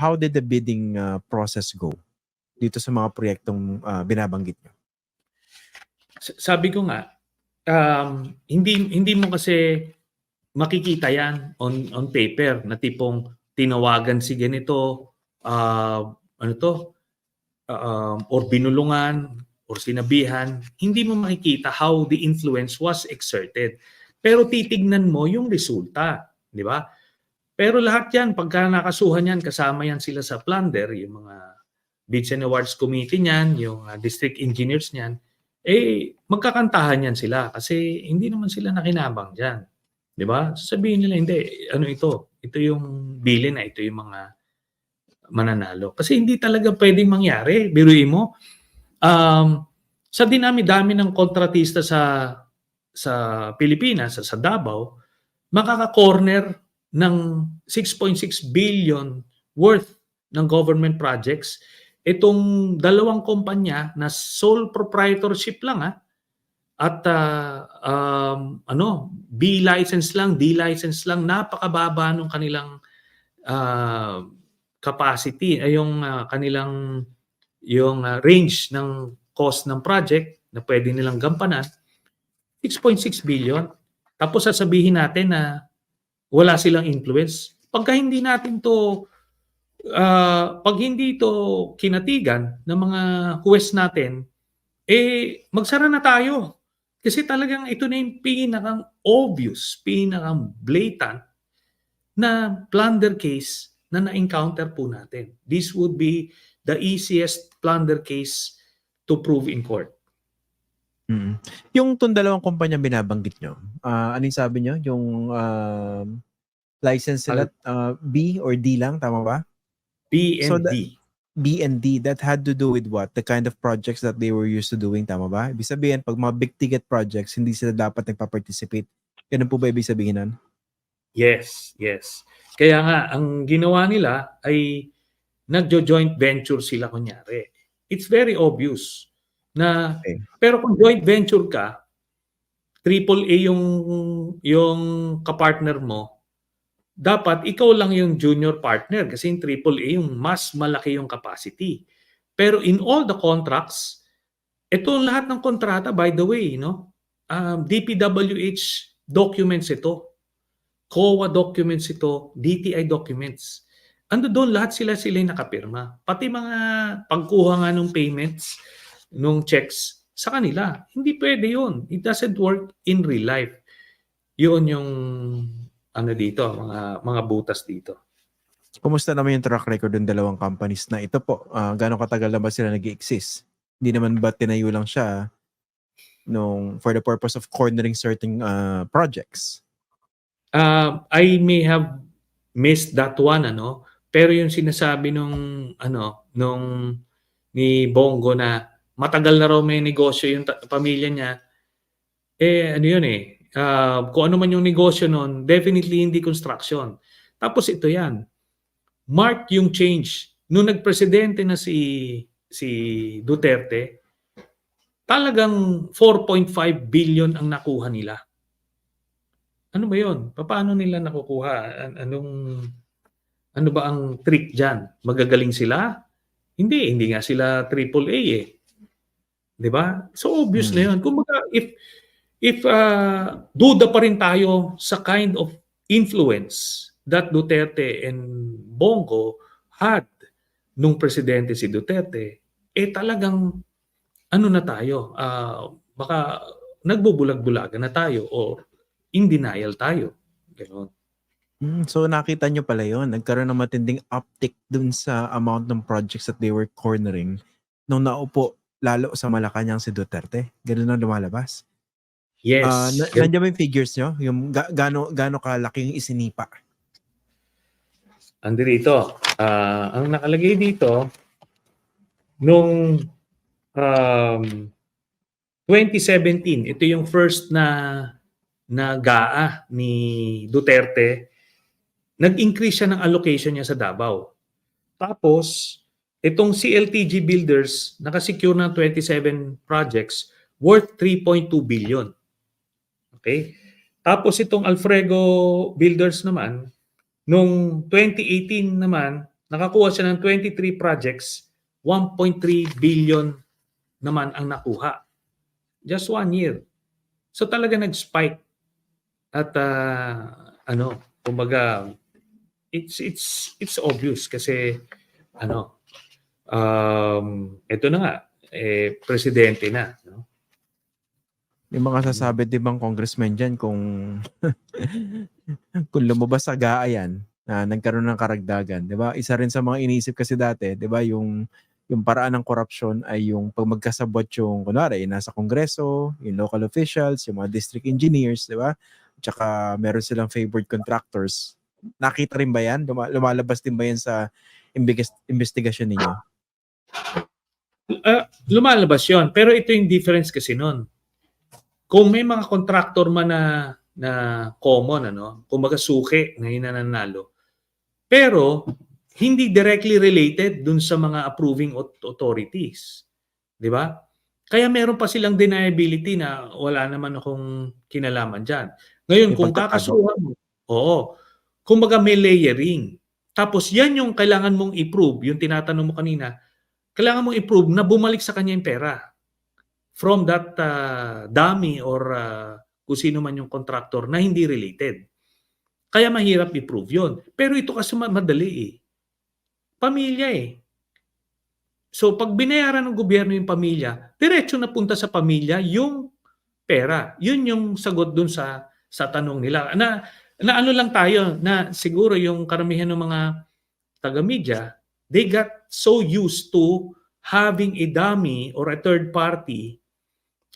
how did the bidding process go dito sa mga proyektong binabanggit nyo? Sabi ko nga, hindi mo kasi makikita yan on paper na tipong tinawagan si ganito, or binulungan or sinabihan. Hindi mo makikita how the influence was exerted. Pero titignan mo yung resulta, di ba? Pero lahat yan, pagka nakasuhan yan, kasama yan sila sa plunder, yung mga Bids and Awards Committee niyan, yung district engineers niyan, magkakantahan yan sila kasi hindi naman sila nakinabang dyan. Di ba? Sasabihin nila, hindi, ano ito? Ito yung bilin na, ito yung mga mananalo. Kasi hindi talaga pwedeng mangyari. Biruin mo, sa dinami-dami ng kontratista sa Pilipinas, sa Davao, makaka-corner ng 6.6 billion worth ng government projects. Itong dalawang kumpanya na sole proprietorship lang at B license lang, D license lang, napakababa ng kanilang capacity, yung kanilang range ng cost ng project na pwede nilang gampanan, 6.6 billion. Tapos sasabihin natin na wala silang influence. Pagka hindi natin to pag hindi ito kinatigan ng mga huwes natin, magsara na tayo. Kasi talagang ito na yung pinakang obvious, pinakang blatant na plunder case na na-encounter po natin. This would be the easiest plunder case to prove in court. Yung dalawang kumpanya binabanggit nyo, ano yung sabi nyo? Yung license sila B or D lang, tama ba? B and D. B and D, that had to do with what? The kind of projects that they were used to doing, tama ba? Ibig sabihin, pag mga big ticket projects, hindi sila dapat nagpa-participate. Ganun po ba ibig sabihin nun? Yes. Kaya nga, ang ginawa nila ay nagjo-joint venture sila kunyari. It's very obvious na, pero kung joint venture ka, AAA yung kapartner mo, dapat ikaw lang yung junior partner kasi yung AAA yung mas malaki yung capacity. Pero in all the contracts, ito lahat ng kontrata, by the way, DPWH documents ito, COA documents ito, DTI documents. Ando doon lahat sila yung nakapirma. Pati mga pagkuha nga ng payments, nung checks sa kanila. Hindi pwede yun. It doesn't work in real life. Yun yung dito, mga butas dito. Kumusta naman yung track record ng dalawang companies na ito po? Gaano katagal na ba sila nag-exist? Hindi naman ba tinayo lang siya for the purpose of cornering certain projects? I may have missed that one, pero yung sinasabi nung ni Bongo na matagal na raw may negosyo yung pamilya niya, kung ano man yung negosyo nun, definitely hindi construction. Tapos ito yan, mark yung change. Nung nagpresidente na si Duterte, talagang 4.5 billion ang nakuha nila. Ano ba yun? Paano nila nakukuha? Ano ba ang trick dyan? Magagaling sila? Hindi nga sila AAA Di ba? So obvious na yun. Kumbaga, if duda pa rin tayo sa kind of influence that Duterte and Bongo had nung presidente si Duterte, talagang na tayo, baka nagbubulag-bulagan na tayo or in denial tayo. Ganun. So nakita nyo pala yun, nagkaroon ng matinding uptick dun sa amount ng projects that they were cornering nung naupo lalo sa Malacanang si Duterte. Ganun ang lumalabas. Yes. Nandiyan ba yung figures nyo? Yung gaano kalaki yung isinipa? Andi rito. Ang nakalagay dito, nung 2017, ito yung first na GAA ni Duterte, nag-increase siya ng allocation niya sa Davao. Tapos, itong CLTG Builders, nakasecure ng 27 projects worth 3.2 billion. Okay? Tapos itong Alfrego Builders naman, nung 2018 naman, nakakuha siya ng 23 projects, 1.3 billion naman ang nakuha. Just 1 year. So talaga nag-spike. At kumbaga, it's obvious kasi ito na nga, presidente na. No? Yung mga sasabi di bang congressman dyan kung kung lumabas sa GAA yan, na nagkaroon ng karagdagan, di ba? Isa rin sa mga iniisip kasi dati, di ba, yung paraan ng korupsyon ay yung pag magkasabot yung, kunwari, nasa kongreso, yung local officials, yung mga district engineers, di ba? Tsaka meron silang favored contractors. Nakita rin ba yan? Lumalabas din ba yan sa investigasyon ninyo? Lumalabas yon, pero ito yung difference kasi nun. Kung may mga contractor man na common, kumbaga suki na hinananalo, pero hindi directly related dun sa mga approving authorities. Di ba? Kaya meron pa silang deniability na wala naman akong kinalaman dyan. Ngayon, May kung pagtatago. kakasuhan mo, kumbaga may layering. Tapos yan yung kailangan mong i-prove, yung tinatanong mo kanina, kailangan mong i-prove na bumalik sa kanya yung pera from that dummy or kung sino man yung contractor na hindi related. Kaya mahirap i-prove yun. Pero ito kasi madali eh. Pamilya eh. So pag binayaran ng gobyerno yung pamilya, diretso na punta sa pamilya yung pera. Yun yung sagot dun sa tanong nila. Na ano lang tayo, na siguro yung karamihan ng mga taga-media, they got so used to having a dummy or a third party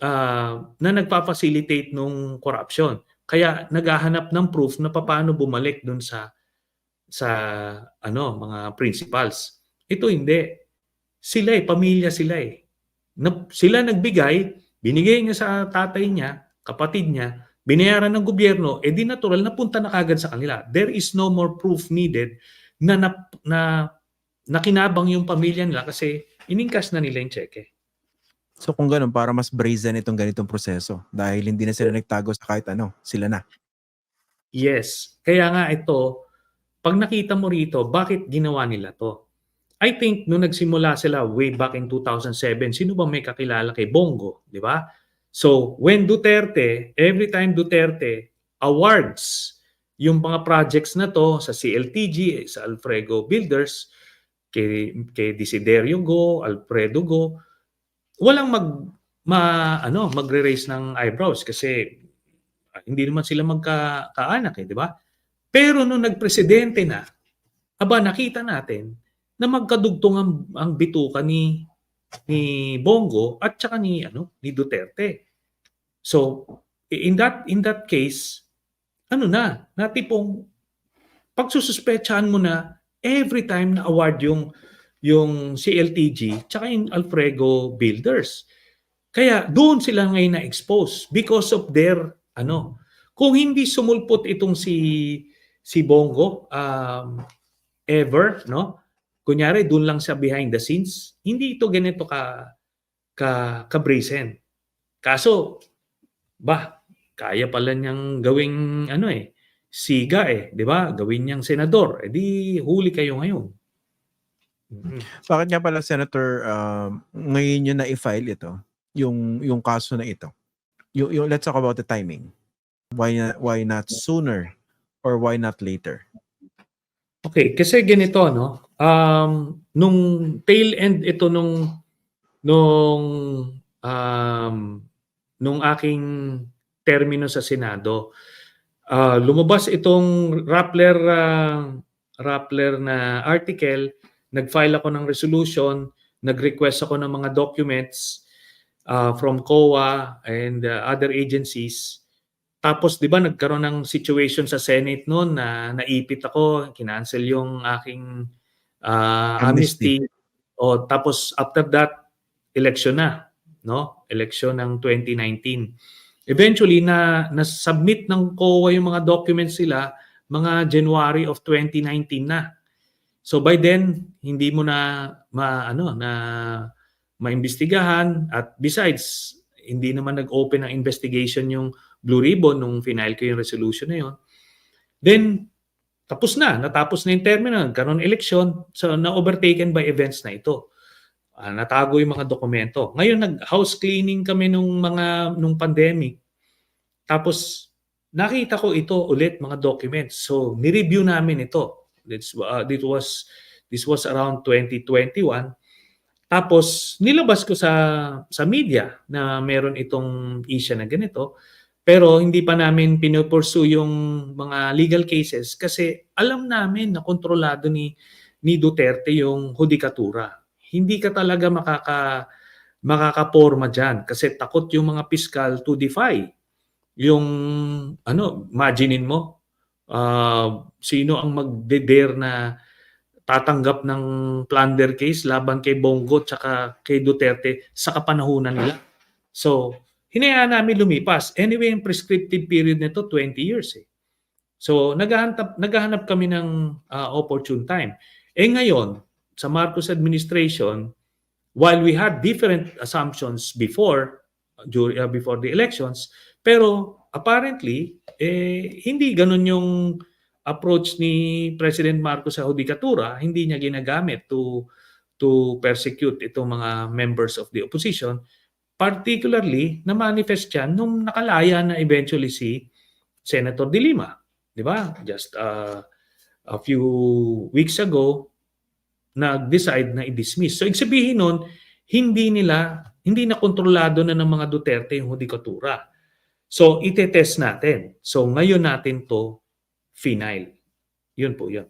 na nagpa-facilitate nung corruption. Kaya naghahanap ng proof na paano bumalik dun sa mga principals. Ito hindi. Sila pamilya sila sila nagbigay, binigay niya sa tatay niya, kapatid niya, binayaran ng gobyerno, di natural na punta na kagad sa kanila. There is no more proof needed na nakinabang yung pamilya nila kasi iningkas na nila yung cheque. So kung ganun, para mas brazen itong ganitong proseso dahil hindi na sila nagtago sa kahit ano, sila na. Yes. Kaya nga ito, pag nakita mo rito, bakit ginawa nila to? I think nung nagsimula sila way back in 2007, sino ba may kakilala kay Bongo, di ba? So when Duterte, every time Duterte awards yung mga projects na to sa CLTG, sa Alfredo Builders, kay Desiderio Go, Alfredo Go, walang magre-raise ng eyebrows kasi hindi naman sila magkaanak di ba? Pero nung nagpresidente na, nakita natin na magkadugtong ang bituka ni Bongo at saka ni Duterte. So in that case, na tipong pagsususpetsahan mo na every time na award yung CLTG tsaka yung Alfredo Builders. Kaya doon sila ngayon na-expose because of their kung hindi sumulpot itong si Bongo ever, kunyari doon lang sa behind the scenes, hindi ito ganito ka-brazen. Kaso kaya pala niyang gawing siga di ba? Gawin niyang senador. Di huli kayo ngayon. Bakit nga pala, Senator, ngayon nyo na i-file ito, yung kaso na ito? Yung let's talk about the timing. Why not sooner or why not later? Okay, kasi ganito nung tail end ito nung aking termino sa Senado, lumabas itong Rappler na article, nag-file ako ng resolution, nag-request ako ng mga documents from COA and other agencies. Tapos 'di ba nagkaroon ng situation sa Senate noon na naipit ako, kinancel yung aking amnesty. Tapos after that election na, election ng 2019. Eventually na-submit ng COA yung mga documents sila mga January of 2019 na. So by then hindi mo na maimbestigahan at besides hindi naman nag-open ng investigation yung Blue Ribbon nung final ko yung resolution na yun. Then natapos na yung termino, nagkaroon ng eleksyon, so na-overtaken by events na ito. Natago yung mga dokumento. Ngayon, nag-house cleaning kami nung pandemic. Tapos, nakita ko ito ulit, mga documents. So, ni-review namin ito. This was around 2021. Tapos, nilabas ko sa media na meron itong issue na ganito. Pero hindi pa namin pinupursue yung mga legal cases kasi alam namin na kontrolado ni Duterte yung hudikatura. Hindi ka talaga makakaporma dyan kasi takot yung mga piskal to defy. Yung imaginein mo, sino ang magde-dare na tatanggap ng plunder case laban kay Bongo tsaka kay Duterte sa kapanahunan nila. So, hinayaan namin lumipas. Anyway, yung prescriptive period nito 20 years eh. So, naghahanap kami ng opportune time. Ngayon, sa Marcos administration, while we had different assumptions before the elections, pero apparently, hindi ganun yung approach ni President Marcos sa hudikatura, hindi niya ginagamit to persecute itong mga members of the opposition. Particularly, na-manifest yan nung nakalaya na eventually si Senator De Lima. Di ba? Just a few weeks ago, nag-decide na i-dismiss. So, ibig sabihin nun, hindi na kontrolado na ng mga Duterte yung hudikatura. So, itetest natin. So, ngayon natin to final. Yun po yun.